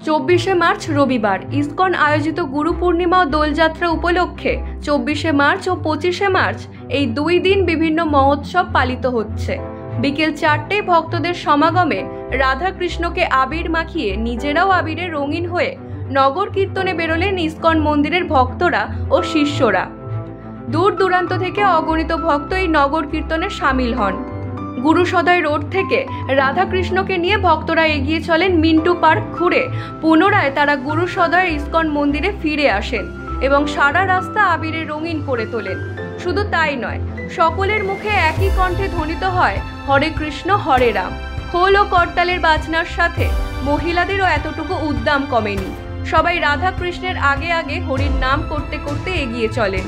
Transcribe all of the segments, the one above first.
24শে March রবিবার ISKCON আয়োজিত গুরু পূর্ণিমা ও দোলযাত্রা উপলক্ষে 24শে মার্চ ও 25শে মার্চ এই দুই দিন বিভিন্ন মহোৎসব পালিত হচ্ছে। বিকেল 4টায় ভক্তদের সমাগমে রাধা কৃষ্ণকে আবির মাখিয়ে নিজেরাও আবিরে রঙিন হয়ে নগর কীর্তনে বেরোলেন ইসকন মন্দিরের ভক্তরা ও শিষ্যরা। দূর দূরান্ত থেকে অগণিত ভক্ত এই নগর কীর্তনে সামিল হন। গুরুসদয় রোড থেকে রাধাকৃষ্ণকে নিয়ে ভক্তরা এগিয়ে চলেন মিন্টু পার্ক ঘুরে পুনরায় তারা গুরুসদয় ইসকন মন্দিরে ফিরে আসেন এবং সারা রাস্তা আবিরে রঙিন করে তোলেন। শুধু তাই নয়, সকলের মুখে একই কণ্ঠে ধ্বনিত হয় হরে কৃষ্ণ হরে রাম। খোল ও করতালের বাজনার সাথে মহিলাদেরও এতটুকু উদ্দাম কমেনি। সবাই রাধাকৃষ্ণের আগে আগে হরির নাম করতে করতে এগিয়ে চলেন।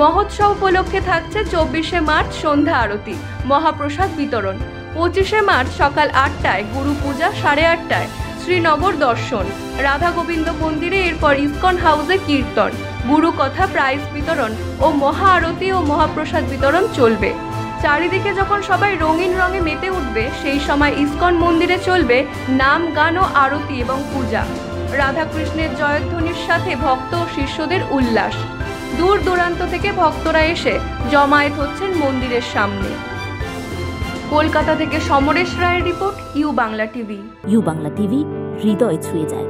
মহোৎসব উপলক্ষে থাকছে 24শে মার্চ সন্ধ্যা আরতি, মহাপ্রসাদ বিতরণ, 25শে মার্চ সকাল 8টায় গুরু পূজা, 8:30টায় শ্রীনগর দর্শন, রাধা গোবিন্দ মন্দিরে, এরপর ইসকন হাউসে কীর্তন, গুরু কথা, প্রাইজ বিতরণ ও মহা আরতি ও মহাপ্রসাদ বিতরণ চলবে। চারিদিকে যখন সবাই রঙিন রঙে মেতে উঠবে, সেই সময় ইসকন মন্দিরে চলবে নাম, গান ও আরতি এবং পূজা। রাধাকৃষ্ণের জয়ধ্বনির সাথে ভক্ত ও শিষ্যদের উল্লাস। দূর দূরান্ত থেকে ভক্তরা এসে জমায়েত হচ্ছেন মন্দিরের সামনে। কলকাতা থেকে সমরেশ রায়ের report, U Bangla TV. U Bangla TV, হৃদয় ছুঁয়ে যায়।